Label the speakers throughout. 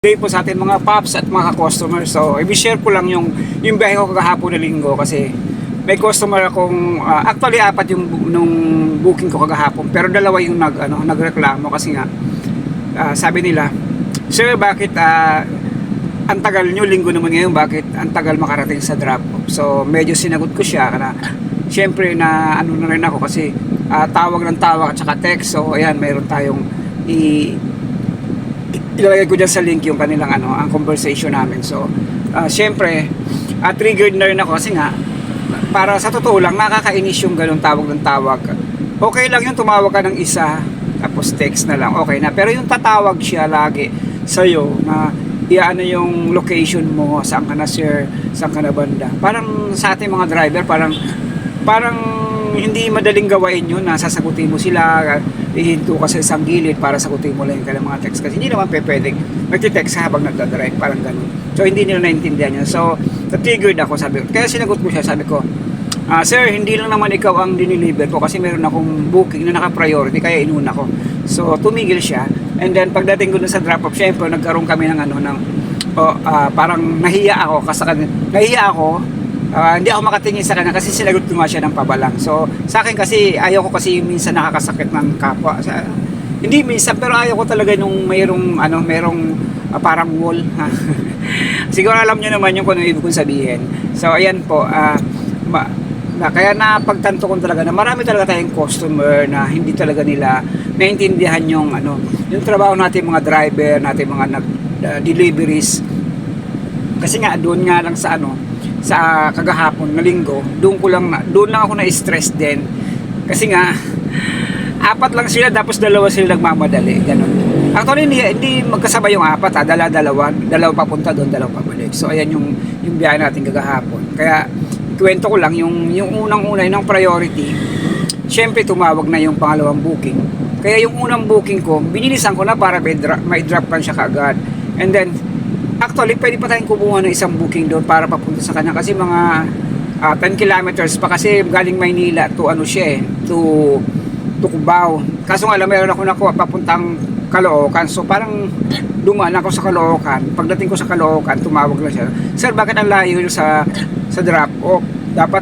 Speaker 1: Day po sa atin mga paps at mga customer. So, i-share ko lang yung biyahe ko kagahapon na linggo kasi may customer akong actually apat yung nung booking ko kagahapon pero dalawa yung nagreklamo kasi nga sabi nila, "Sir, bakit ang tagal nyo, linggo naman ngayon, bakit ang tagal makarating sa drop off?" So, medyo sinagot ko siya na syempre na ano na rin ako kasi tawag ng tawag at saka text. So, ayan, mayroon tayong ilalagay ko dyan sa link yung kanilang ang conversation namin. So, syempre, triggered na rin ako kasi nga, para sa totoo lang, nakakainis yung ganun tawag ng tawag. Okay lang yung tumawag ka ng isa, tapos text na lang, okay na. Pero yung tatawag siya lagi sa'yo na iyaano yung location mo, saan ka na sir, saan ka na banda. Parang sa ating mga driver, parang hindi madaling gawain yun na sasagutin mo sila, ihinto ka sa isang gilid para sagutin mo lang yung kanilang mga text kasi hindi naman pwedeng magti-text habang nagdadrive, parang ganun. So hindi nila naintindihan yun. So na-triggered ako, sabi ko. Kaya sinagot ko siya, sabi ko, "Sir, hindi lang naman ikaw ang diniliver ko kasi meron akong booking na naka-priority kaya inuna ko." So tumigil siya, and then pagdating ko dun sa drop-off, syempre nagkaroon kami ng parang nahiya ako kasi hindi ako makatingin sa kanya kasi sinagot ko nga siya ng pabalang. So, sa akin kasi, ayaw ko kasi minsan nakakasakit ng kapwa. Hindi minsan, pero ayaw ko talaga nung mayroong parang wall. Siguro alam nyo naman yung kung ano ibig kong sabihin. So, ayan po. Kaya napagtanto ko talaga na marami talaga tayong customer na hindi talaga nila naintindihan yung trabaho natin mga driver, natin mga deliveries. Kasi nga, doon nga lang sa kagahapon na linggo, doon lang ako na-stress din kasi nga apat lang sila tapos dalawa sila nagmamadali, ganun. Actually hindi magkasabay yung apat, dalawa papunta doon, dalawa pabalik. So ayan yung biyahe natin kagahapon. Kaya kwento ko lang yung unang-una ng priority. Syempre tumawag na yung pangalawang booking. Kaya yung unang booking ko, binilisan ko na para may drop lang siya kaagad. And then actually, pwede pa tayong kumuha ng isang booking doon para papunta sa kanya kasi mga 10 kilometers pa kasi galing Maynila to Cubao. Kaso nga lang, meron ako nakuha papuntang Caloocan. So parang dumaan ako sa Caloocan. Pagdating ko sa Caloocan, tumawag lang siya, "Sir, bakit ang layo sa drop off? Dapat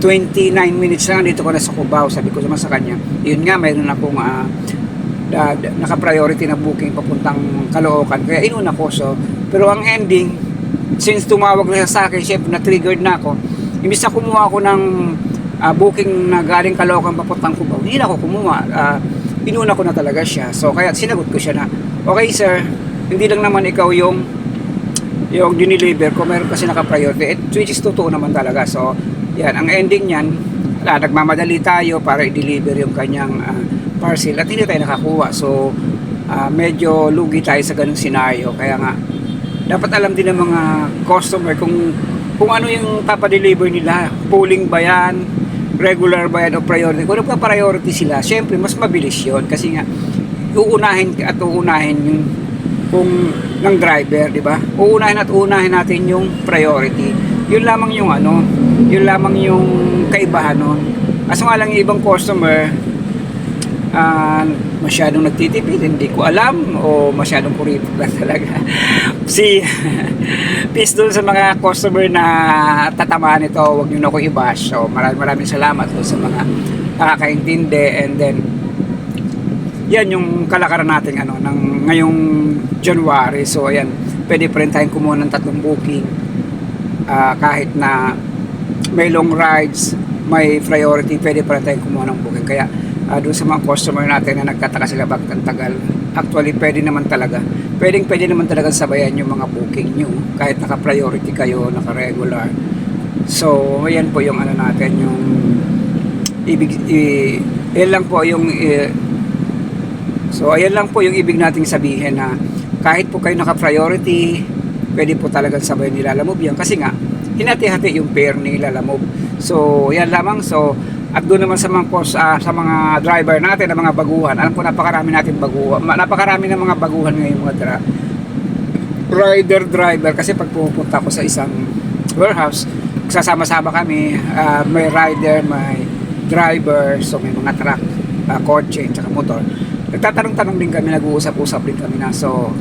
Speaker 1: 29 minutes lang dito ko na sa Cubao." Sabi ko naman sa kanya, yun nga, mayroon akong naka-priority na booking papuntang Caloocan kaya inuna ko. So pero ang ending, since tumawag na sa akin, syempre na-triggered na ako. Imbis na kumuha ako ng booking na galing Caloocan papuntang Cubao, hindi na ako kumuha. Inuna ko na talaga siya. So kaya sinagot ko siya na, "Okay sir, hindi lang naman ikaw yung diniliver ko, meron kasi naka-priority." Which is totoo naman talaga. So yan, ang ending niyan, nagmamadali tayo para i-deliver yung kanyang parcel at hindi tayo nakakuha. So medyo lugi tayo sa ganung scenario. Kaya nga dapat alam din ng mga customer kung ano yung papadeliver nila, pooling ba yan, regular ba yan o priority. Kung nagpa-priority sila, syempre mas mabilis yon kasi nga uunahin yung kung ng driver, di ba? Uunahin natin yung priority. Yun lamang yung kaibahan nun. Kaso nga lang yung ibang customer masyadong nagtitipid, hindi ko alam, o masyadong kuripot lang talaga. Peace doon sa mga customer na tatamaan ito, huwag nyo na ako i-bash. So maraming salamat doon sa mga nakakaintindi. And then yan yung kalakaran natin ng ngayong January. So ayan, pwede pa rin tayong kumuha ng 3 booking kahit na may long rides, may priority, pwede pa rin tayong kumuha ng booking. Kaya doon sa mga customer natin na nagtataka sila bakit ang tagal, actually pwede naman talaga sabayan yung mga booking nyo kahit naka-priority kayo, naka-regular. So ayan po yung natin, yung ayan lang po yung ibig nating sabihin na kahit po kayo naka-priority, pwede po talagang sabayan ni Lalamove yan kasi nga hinati-hati yung pair ni Lalamove. So yan lamang. So at doon naman sa mga driver natin, na mga baguhan, alam ko napakarami ng mga baguhan ngayon, mga driver kasi pag pupunta ko sa isang warehouse, sasama-sama kami, may rider, may driver, so may mga truck, kotse, tsaka motor. Nagtatanong-tanong din kami, nag-uusap-usap din kami na. So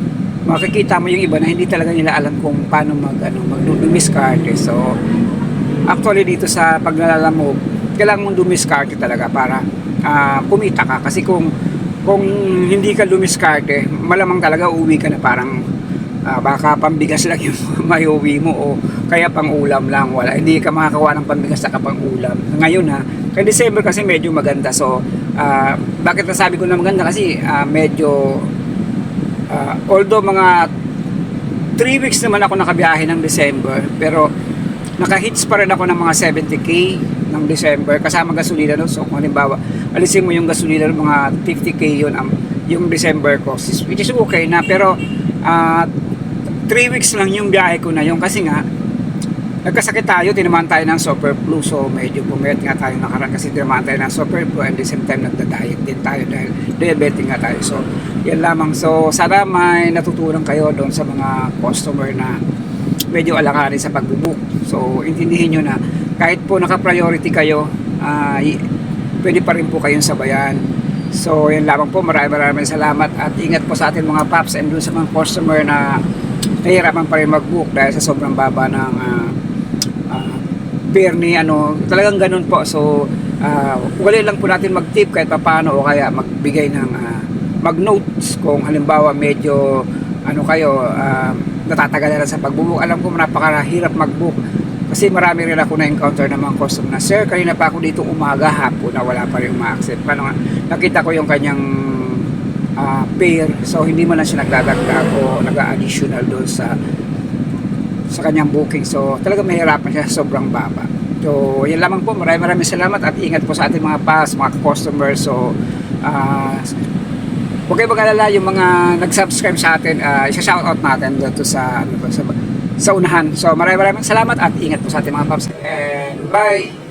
Speaker 1: makikita mo yung iba na hindi talaga nila alam kung paano mag-dumiskarte. So, actually dito sa paglalalamog, kailangan mong dumiskarte talaga para kumita ka. Kasi kung hindi ka dumiskarte, malamang talaga uuwi ka na parang baka pambigas lang yung may uwi mo o kaya pang ulam lang, wala, hindi ka makakawa ng pambigas sa pang ulam ngayon ha. Kaya December kasi medyo maganda. So bakit nasabi ko na maganda kasi medyo although mga 3 weeks naman ako nakabiyahe ng December, pero naka-hits pa rin ako ng mga 70k ng December kasama gasolina no. So kung halimbawa alisin mo yung gasolina ng mga 50k yun yung December ko, which is okay na. Pero 3 weeks lang yung biyahe ko na yun kasi nga nagkasakit tayo, tinamaan tayo ng super flu. So medyo pumayat nga tayo nakaraan kasi tinamaan tayo ng super flu, and the same time nagda-diet din tayo dahil diabetic nga tayo. So yan lamang. So sana may natutunan kayo doon sa mga customer na medyo alakarin sa pagbubook. So intindihin nyo na kahit po naka-priority kayo, pwede pa rin po kayong sabayan. So yan lamang po, maraming salamat at ingat po sa atin mga paps, and doon sa mga customer na nahihirapan pa rin mag-book dahil sa sobrang baba ng fare ni talagang ganun po. So ugaliin lang po natin mag-tip kahit paano, o kaya magbigay ng mag-notes kung halimbawa medyo kayo natatagalan sa pag-book. Alam ko napakahirap mag-book kasi marami rin ako na-encounter ng mga customer na, sir, kanina pa ako dito umaga, hapon na wala pa rin ma-accept. Paano nga, nakita ko yung kanyang fare, so hindi mo na siya nagdadagdag o nag-additional doon sa kanyang booking. So talaga mahirapan siya, sobrang baba. So yan lamang po, maraming salamat at ingat po sa ating mga mga customers. So huwag kayo mag-alala, yung mga nag-subscribe sa atin, isa-shoutout natin doon sa unahan. So maraming salamat at ingat po sa ating mga paps, and bye!